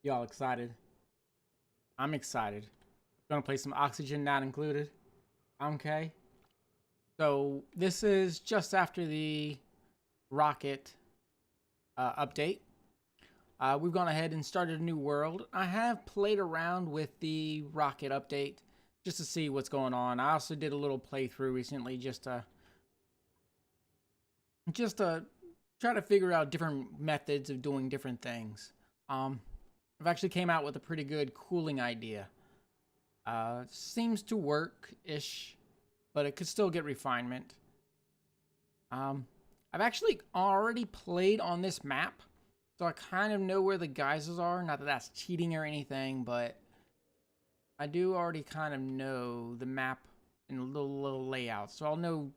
Y'all excited? I'm excited. Gonna play some Oxygen Not Included. Okay. So this is just after the rocket update. We've gone ahead and started a new world. I have played around with the rocket update just to see what's going on. I also did a little playthrough recently just to try to figure out different methods of doing different things. I've actually came out with a pretty good cooling idea. Seems to work-ish, but it could still get refinement. I've actually already played on this map, so I kind of know where the geysers are. Not that that's cheating or anything, but I do already kind of know the map and a little layout, so I'll know.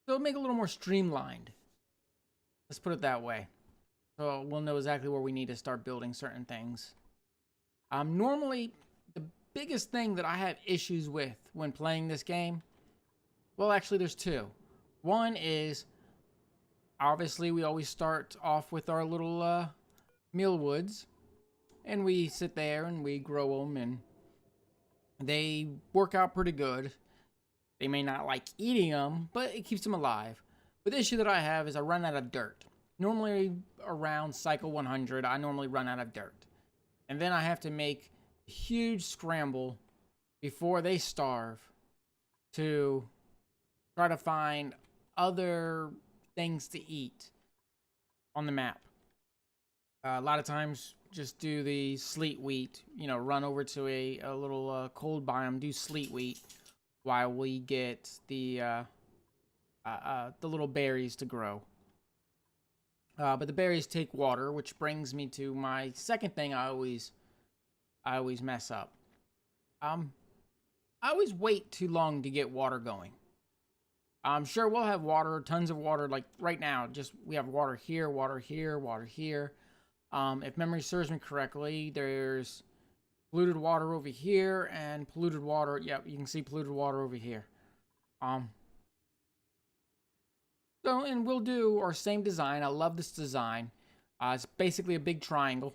So it'll make it a little more streamlined. Let's put it that way. So we'll know exactly where we need to start building certain things. Normally, the biggest thing that I have issues with when playing this game, well, actually, there's two. One is, obviously, we always start off with our little meal woods, and we sit there and we grow them, and they work out pretty good. They may not like eating them, but it keeps them alive. But the issue that I have is I run out of dirt. Normally, around cycle 100, I normally run out of dirt. And then I have to make a huge scramble before they starve to try to find other things to eat on the map. A lot of times, just do the sleet wheat, run over to a little cold biome, do sleet wheat, while we get the little berries to grow. But the berries take water, which brings me to my second thing I always mess up. I always wait too long to get water going. I'm sure we'll have water, tons of water, like right now. Just we have water here, water here, water here. If memory serves me correctly, there's polluted water over here and polluted water. Yep, you can see polluted water over here. So, and we'll do our same design. I love this design. It's basically a big triangle.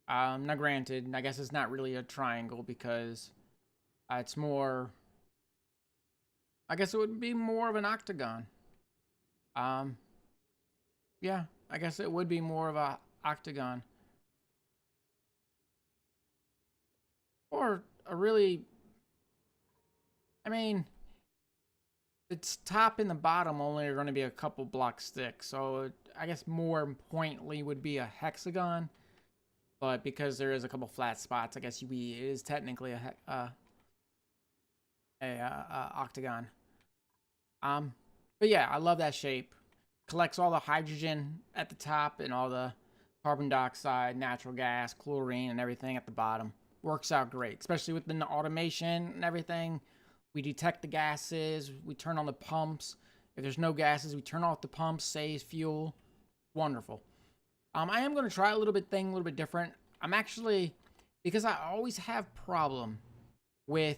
Now granted, I guess it's not really a triangle because it's more... I guess it would be more of an octagon. Yeah, I guess it would be more of a octagon. Or a really... I mean... Its top and the bottom only are going to be a couple blocks thick, so I guess more pointedly would be a hexagon. But because there is a couple flat spots, I guess it is technically a octagon. But yeah, I love that shape. Collects all the hydrogen at the top and all the carbon dioxide, natural gas, chlorine, and everything at the bottom. Works out great, especially with the automation and everything. We detect the gases, we turn on the pumps. If there's no gases, we turn off the pumps, saves fuel. Wonderful. I am going to try a little bit different. I'm actually, because I always have problem with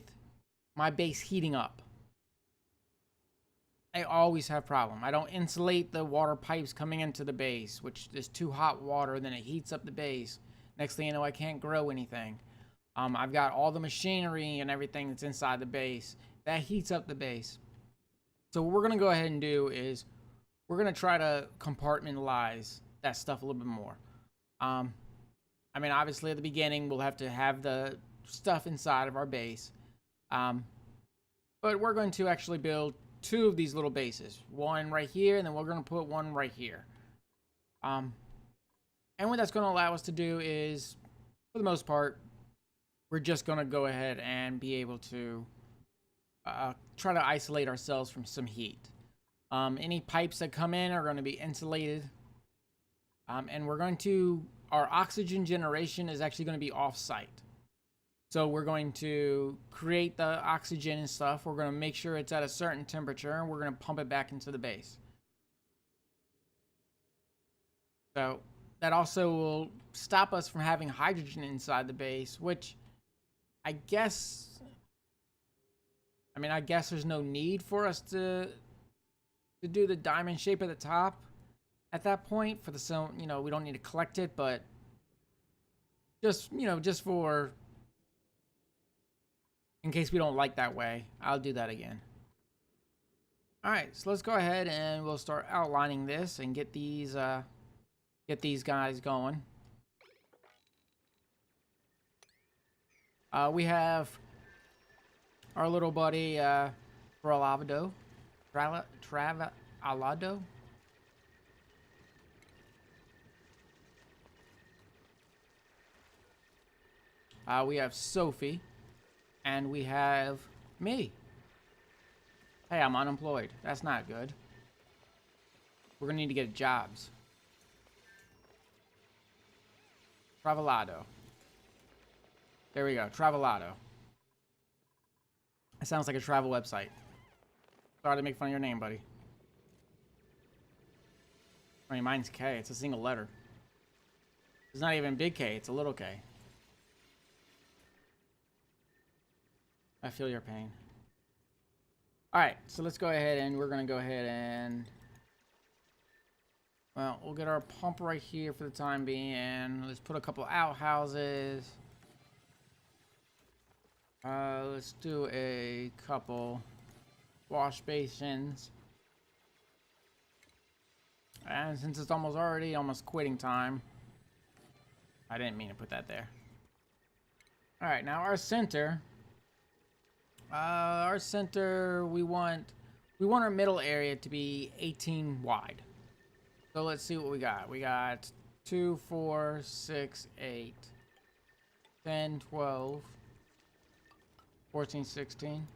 my base heating up. I always have problem. I don't insulate the water pipes coming into the base, which is too hot water, then it heats up the base. Next thing you know, I can't grow anything. I've got all the machinery and everything that's inside the base. That heats up the base. So what we're going to go ahead and do is we're going to try to compartmentalize that stuff a little bit more. I mean, obviously at the beginning, we'll have to have the stuff inside of our base. But we're going to actually build two of these little bases. One right here, and then we're going to put one right here. And what that's going to allow us to do is, for the most part, we're just going to go ahead and be able to try to isolate ourselves from some heat. Any pipes that come in are going to be insulated. And we're going to, our oxygen generation is actually going to be off-site. So we're going to create the oxygen and stuff. We're going to make sure it's at a certain temperature, and we're going to pump it back into the base. So that also will stop us from having hydrogen inside the base, which... I guess there's no need for us to do the diamond shape at the top at that point for the we don't need to collect it, but Just, you know, just for, in case we don't like that way, I'll do that again. All right, so let's go ahead and we'll start outlining this and get these guys going. We have our little buddy Travalado. Travalado. We have Sophie, and we have me. Hey, I'm unemployed. That's not good. We're gonna need to get jobs. Travalado. There we go, Travalado. It sounds like a travel website. Sorry to make fun of your name, buddy. I mean, mine's K. It's a single letter. It's not even big K. It's a little K. I feel your pain. All right, so let's go ahead and we're gonna go ahead and, well, we'll get our pump right here for the time being. Let's put a couple outhouses. Let's do a couple wash basins. And since it's almost quitting time, I didn't mean to put that there. All right, now our center. We want our middle area to be 18 wide. So let's see what we got. We got 2, 4, 6, 8, 10, 12, 14, 16.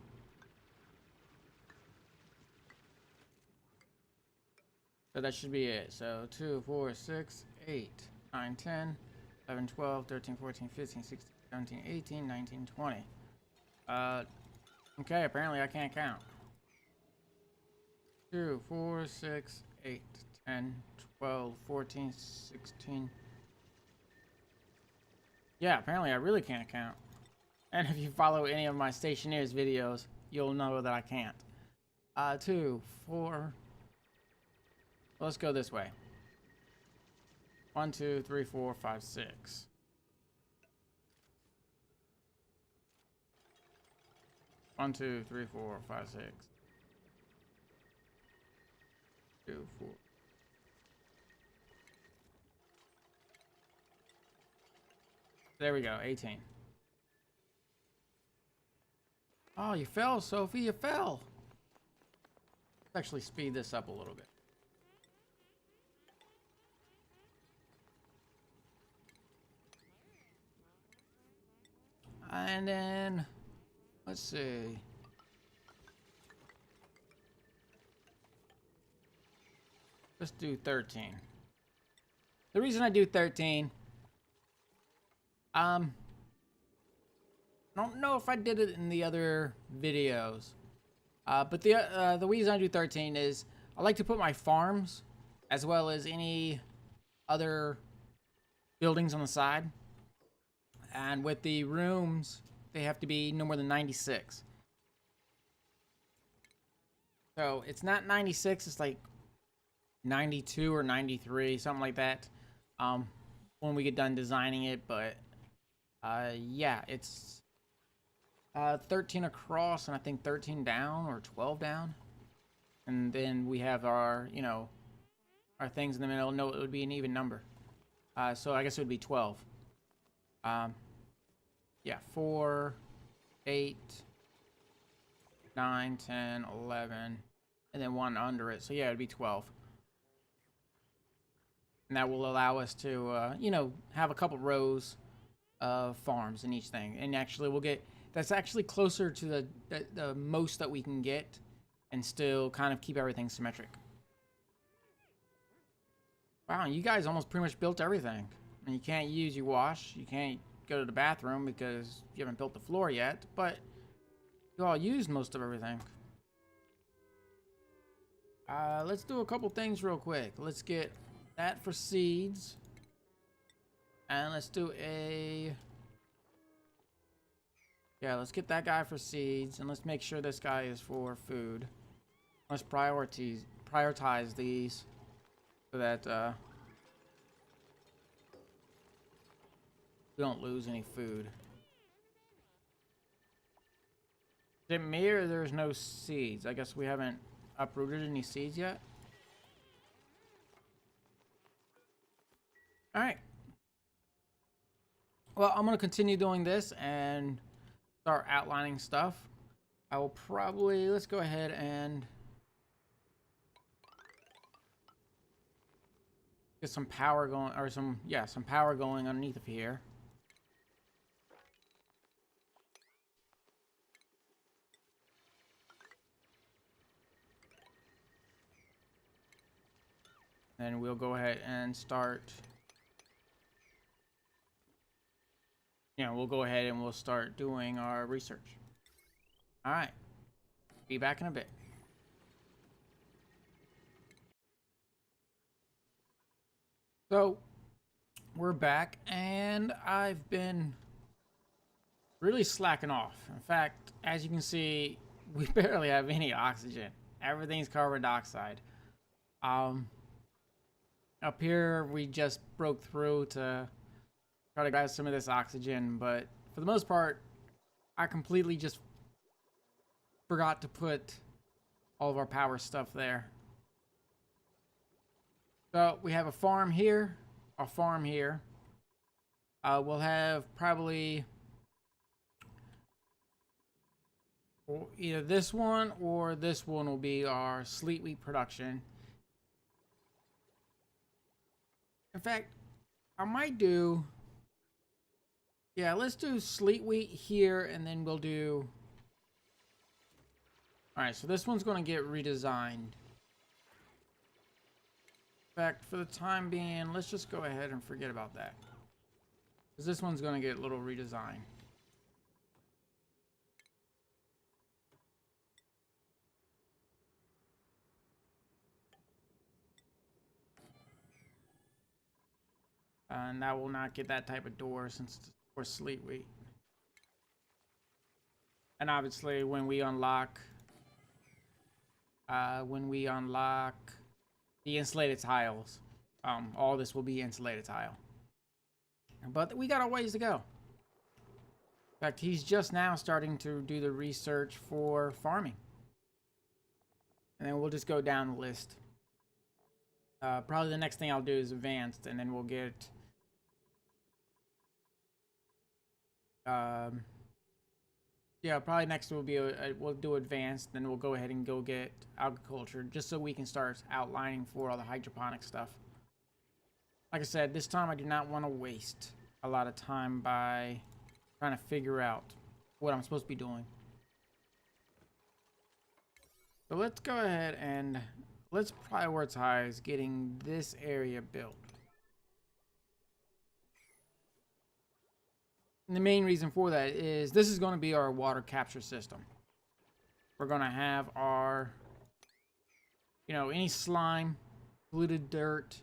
So that should be it. So 2, 4, 6, 8, 9, 10, 11, 12, 13, 14, 15, 16, 17, 18, 19, 20. Okay, apparently I can't count. 2, 4, 6, 8, 10, 12, 14, 16. Yeah, apparently I really can't count. And if you follow any of my Stationeers videos, you'll know that I can't. 2, 4. Let's go this way. 1, 2, 3, 4, 5, 6. 1, 2, 3, 4, 5, 6. 2, 4. There we go, 18. Oh, you fell, Sophie, you fell. Let's actually speed this up a little bit. And then, let's see. Let's do 13. The reason I do 13, I don't know if I did it in the other videos, but the reason I do 13 is I like to put my farms as well as any other buildings on the side. And with the rooms, they have to be no more than 96. So it's not 96, it's like 92 or 93, something like that, when we get done designing it. But yeah, it's 13 across and I think 13 down or 12 down. And then we have our, you know, our things in the middle. No, it would be an even number. So I guess it would be 12. Yeah, 4, 8, 9, 10, 11, and then 1 under it. So yeah, it'd be 12. And that will allow us to, you know, have a couple rows of farms in each thing. And actually we'll get, that's actually closer to the most that we can get and still kind of keep everything symmetric. Wow, you guys almost pretty much built everything. And you can't use your wash, you can't go to the bathroom because you haven't built the floor yet, but you all used most of everything. Let's do a couple things real quick. Let's get that for seeds. And let's do a... Yeah, let's get that guy for seeds. And let's make sure this guy is for food. Let's prioritize these so that... We don't lose any food. Is it me or there's no seeds? I guess we haven't uprooted any seeds yet. Alright. Well, I'm going to continue doing this and start outlining stuff. I will probably, let's go ahead and get some power going, or some power going underneath of here. And we'll go ahead and start, we'll go ahead and we'll start doing our research. All right, be back in a bit. So we're back, and I've been really slacking off. In fact, as you can see, we barely have any oxygen. Everything's carbon dioxide. Up here, we just broke through to try to grab some of this oxygen, but for the most part, I completely just forgot to put all of our power stuff there. So we have a farm here, a farm here. We'll have probably either this one or this one will be our sleet wheat production. In fact, I might do, yeah, let's do sleet wheat here, and then we'll do, all right, so this one's going to get redesigned. In fact, for the time being, let's just go ahead and forget about that, because this one's going to get a little redesigned. And that will not get that type of door since it's for sleet wheat. And obviously, when we unlock the insulated tiles, all this will be insulated tile. But we got a ways to go. In fact, he's just now starting to do the research for farming. And then we'll just go down the list. Probably the next thing I'll do is advanced, and then we'll get yeah, probably next will be we'll do advanced, then we'll go ahead and go get agriculture, just so we can start outlining for all the hydroponic stuff. Like I said, this time I do not want to waste a lot of time by trying to figure out what I'm supposed to be doing. So let's go ahead and let's prioritize getting this area built. And the main reason for that is this is going to be our water capture system. We're going to have our, any slime, polluted dirt,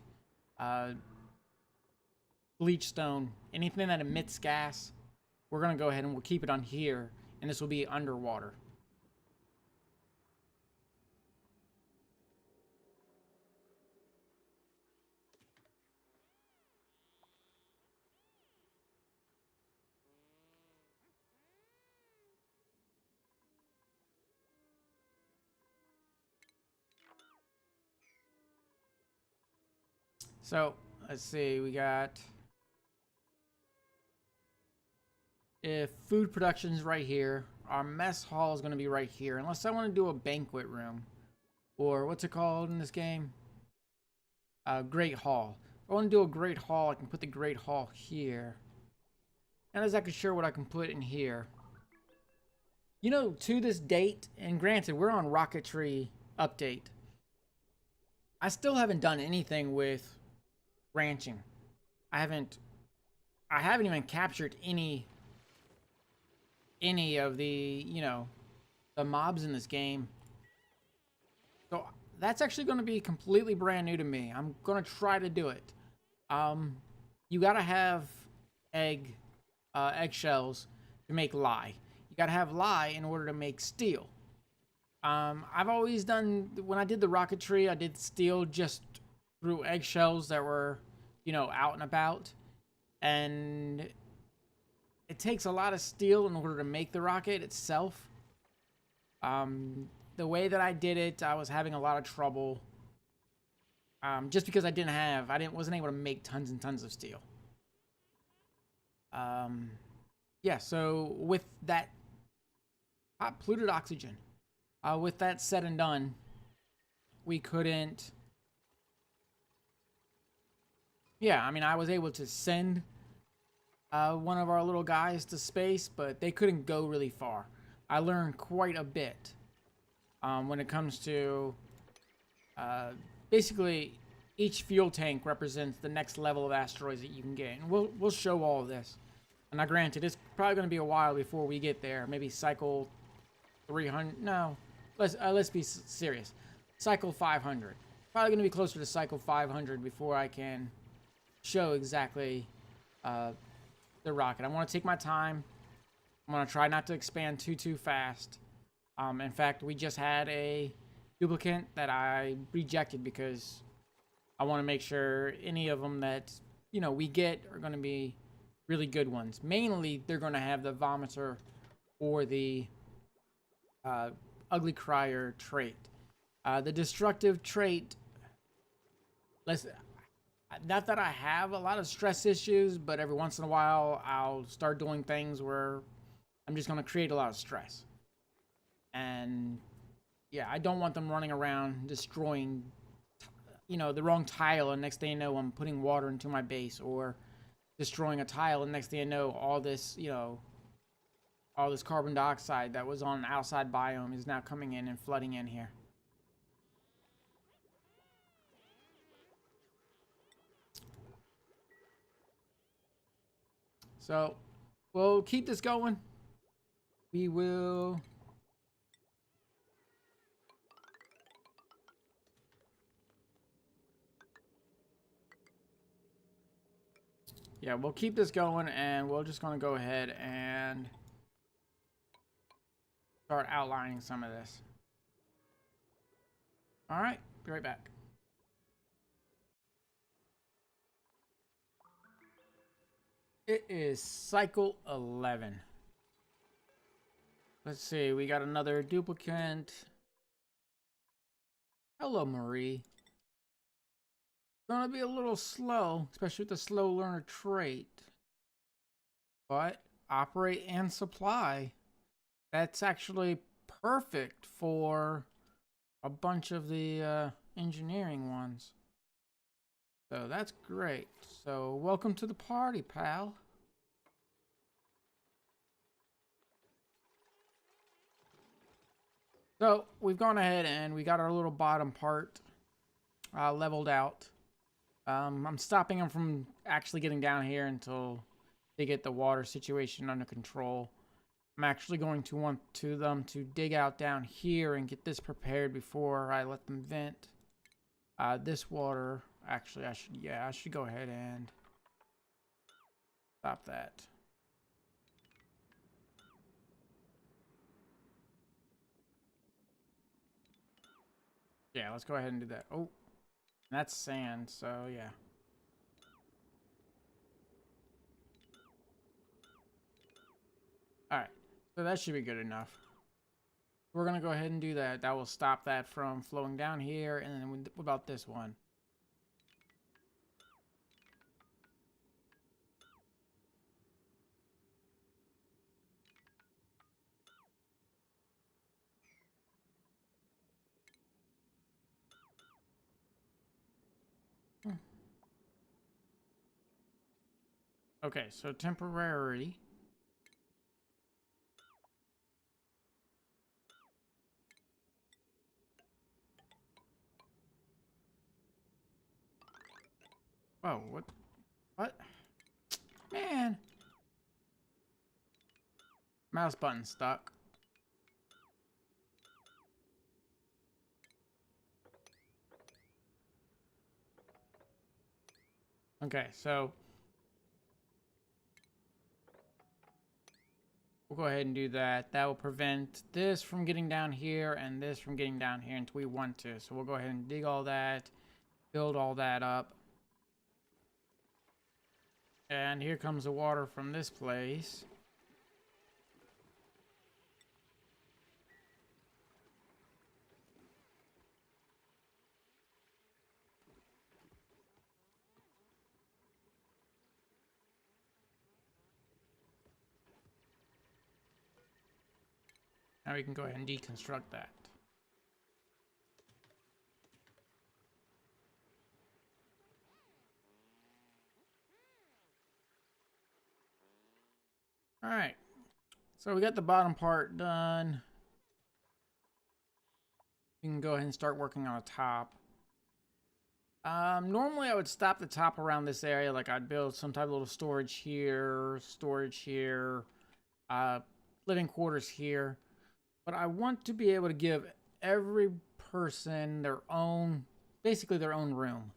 bleach stone, anything that emits gas, we're going to go ahead and we'll keep it on here, and this will be underwater. So let's see, we got, if food production is right here, our mess hall is going to be right here, unless I want to do a banquet room, or what's it called in this game? Great hall. If I want to do a great hall, I can put the great hall here. Not exactly sure what I can put in here. To this date, and granted, we're on Rocketry update, I still haven't done anything with ranching. I haven't even captured any of the, the mobs in this game. So that's actually going to be completely brand new to me. I'm going to try to do it. You got to have eggshells to make lye. You got to have lye in order to make steel. I've always done, when I did the rocketry, I did steel just through eggshells that were, out and about. And it takes a lot of steel in order to make the rocket itself. The way that I did it, I was having a lot of trouble. Just because I wasn't able to make tons and tons of steel. Yeah, so with that polluted oxygen, with that said and done, we couldn't. Yeah, I mean, I was able to send one of our little guys to space, but they couldn't go really far. I learned quite a bit when it comes to basically each fuel tank represents the next level of asteroids that you can get, and we'll show all of this. And now, granted, it's probably going to be a while before we get there. Maybe cycle 300. No, let's be serious. Cycle 500. Probably going to be closer to cycle 500 before I can show exactly the rocket. I want to take my time. I'm going to try not to expand too fast. In fact, we just had a duplicate that I rejected because I want to make sure any of them that, you know, we get are going to be really good ones. Mainly, they're going to have the vomiter or the ugly crier trait. The destructive trait, not that I have a lot of stress issues, but every once in a while I'll start doing things where I'm just going to create a lot of stress. And yeah, I don't want them running around destroying, you know, the wrong tile, and next thing you know, I'm putting water into my base, or destroying a tile, and next thing you know, all this, you know, all this carbon dioxide that was on an outside biome is now coming in and flooding in here. So, we'll keep this going. We will... Yeah, we'll keep this going, and we're just going to go ahead and start outlining some of this. All right, be right back. It is cycle 11. Let's see, we got another duplicate. Hello, Marie. Gonna be a little slow, especially with the slow learner trait. But operate and supply. That's actually perfect for a bunch of the engineering ones. So that's great. So welcome to the party, pal. So we've gone ahead and we got our little bottom part leveled out. I'm stopping them from actually getting down here until they get the water situation under control. I'm actually going to want them to dig out down here and get this prepared before I let them vent. This water, actually, I should go ahead and stop that. Yeah, let's go ahead and do that. Oh, that's sand, so yeah. Alright, so that should be good enough. We're going to go ahead and do that. That will stop that from flowing down here. And then what about this one? Okay, so temporary. Oh, what? What? Man. Mouse button stuck. Okay, so we'll go ahead and do that. That will prevent this from getting down here and this from getting down here until we want to. So we'll go ahead and dig all that, build all that up. And here comes the water from this place. Now we can go ahead and deconstruct that. All right. So we got the bottom part done. We can go ahead and start working on the top. Normally I would stop the top around this area. Like I'd build some type of little storage here, living quarters here. But I want to be able to give every person their own, basically their own room.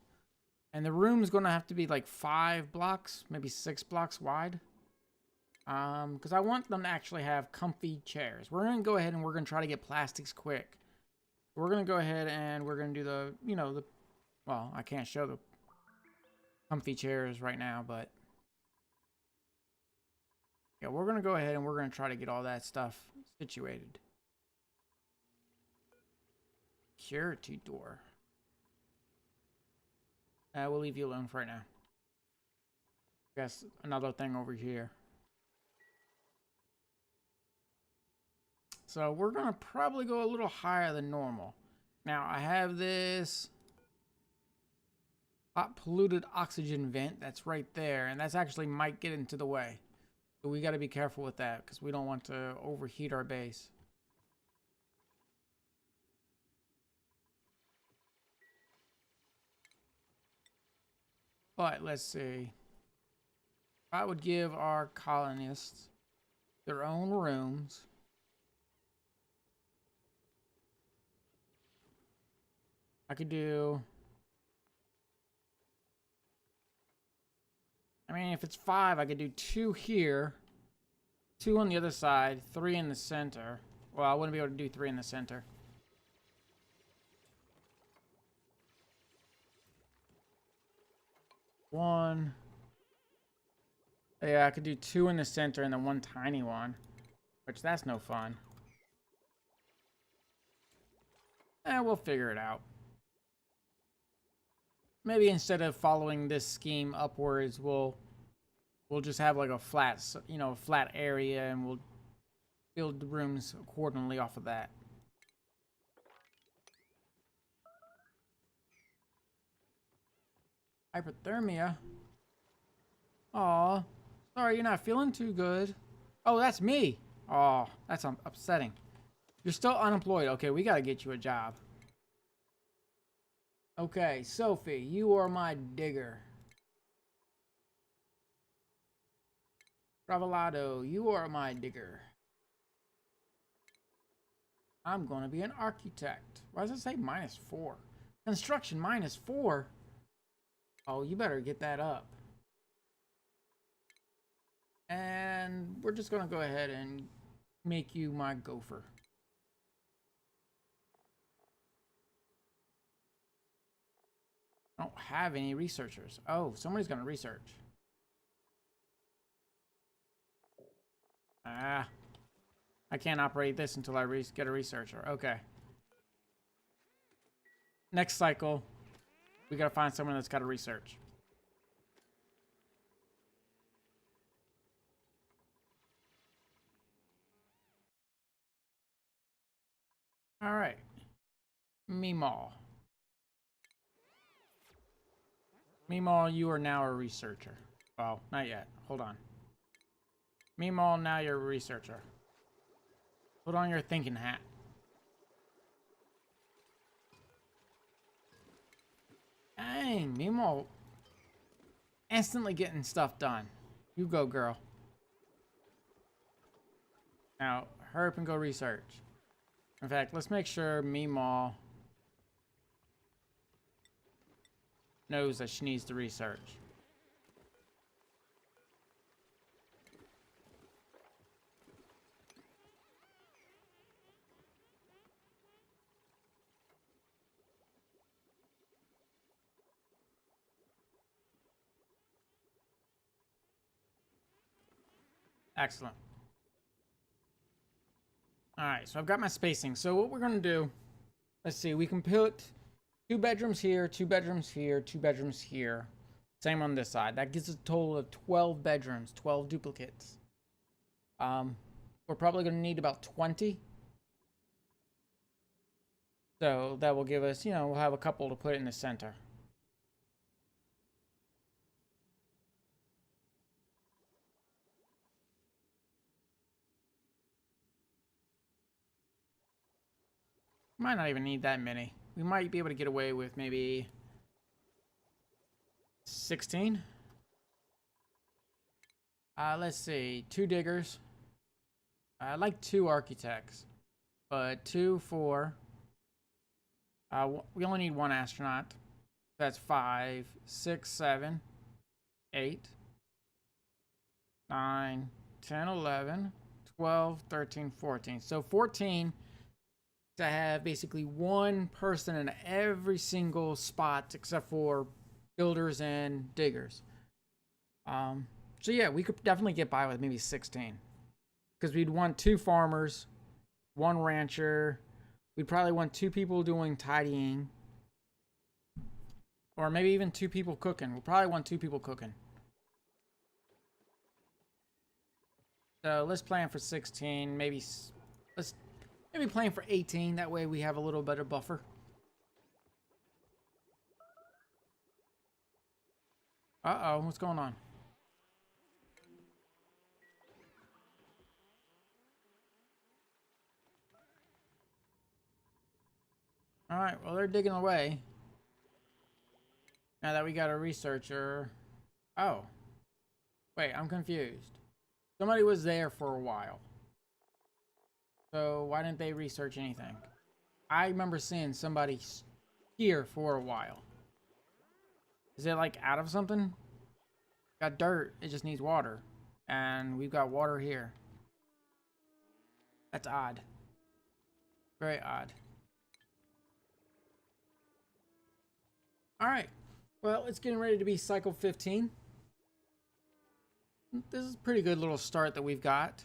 And the room is going to have to be like 5 blocks, maybe 6 blocks wide. Because I want them to actually have comfy chairs. We're going to go ahead and we're going to try to get plastics quick. We're going to go ahead and we're going to do the, well, I can't show the comfy chairs right now, but yeah, we're going to go ahead and we're going to try to get all that stuff situated. Security door. We'll leave you alone for right now. Guess another thing over here. So we're going to probably go a little higher than normal. Now I have this hot polluted oxygen vent that's right there, and that's actually might get into the way. So we got to be careful with that because we don't want to overheat our base. But let's see. I would give our colonists their own rooms. I could do, I mean, if it's 5, I could do 2 here, 2 on the other side, 3 in the center. Well, I wouldn't be able to do 3 in the center. One. Yeah, I could do 2 in the center and then 1 tiny one, which that's no fun. We'll figure it out. Maybe instead of following this scheme upwards, we'll just have like a flat, flat area, and we'll build the rooms accordingly off of that. Hypothermia. Aw, sorry, you're not feeling too good. Oh, that's me. Oh, that's upsetting. You're still unemployed. Okay, we gotta get you a job. Okay, Sophie, you are my digger. Travelado, you are my digger. I'm gonna be an architect. Why does it say -4? Construction -4? Oh, you better get that up. And we're just gonna go ahead and make you my gopher. I don't have any researchers. Oh, somebody's gonna research. I can't operate this until I get a researcher. Okay. Next cycle, we gotta find someone that's got to research. All right. Meemaw. Meemaw, you are now a researcher. Oh, not yet. Hold on. Meemaw, now you're a researcher. Put on your thinking hat. Dang, Meemaw instantly getting stuff done. You go, girl. Now, hurry up and go research. In fact, let's make sure Meemaw knows that she needs to research. Excellent. All right, so I've got my spacing. So what we're going to do, let's see, we can put 2 bedrooms here, 2 bedrooms here, 2 bedrooms here. Same on this side. That gives us a total of 12 bedrooms, 12 duplicates. We're probably going to need about 20. So that will give us, we'll have a couple to put in the center. Might not even need that many. We might be able to get away with maybe 16. Let's see. 2 diggers. I like 2 architects. But 2, 4. We only need 1 astronaut. That's 5, 6, 7, 8, 9, 10, 11, 12, 13, 14. So 14 to have basically 1 person in every single spot except for builders and diggers. So yeah, we could definitely get by with maybe 16. Because we'd want 2 farmers, 1 rancher. We'd probably want 2 people doing tidying. Or maybe even 2 people cooking. We'll probably want 2 people cooking. So let's plan for 16. Maybe plan for 18. That way we have a little bit of buffer. Uh-oh, what's going on? Alright, well, they're digging away. Now that we got a researcher. Oh. Wait, I'm confused. Somebody was there for a while. So why didn't they research anything? I remember seeing somebody here for a while. Is it like out of something? Got dirt, it just needs water. And we've got water here. That's odd. Very odd. Alright. Well, it's getting ready to be cycle 15. This is a pretty good little start that we've got.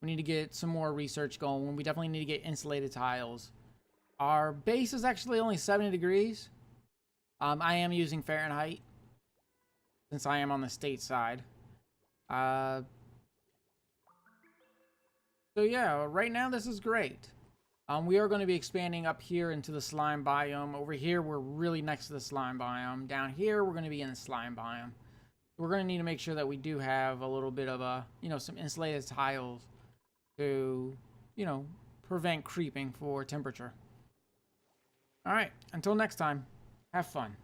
We need to get some more research going. We definitely need to get insulated tiles. Our base is actually only 70 degrees. I am using Fahrenheit since I am on the state side. So yeah, right now this is great. We are going to be expanding up here into the slime biome. Over here, we're really next to the slime biome. Down here, we're going to be in the slime biome. We're going to need to make sure that we do have a little bit of a, some insulated tiles to, prevent creeping for temperature. All right, until next time, have fun.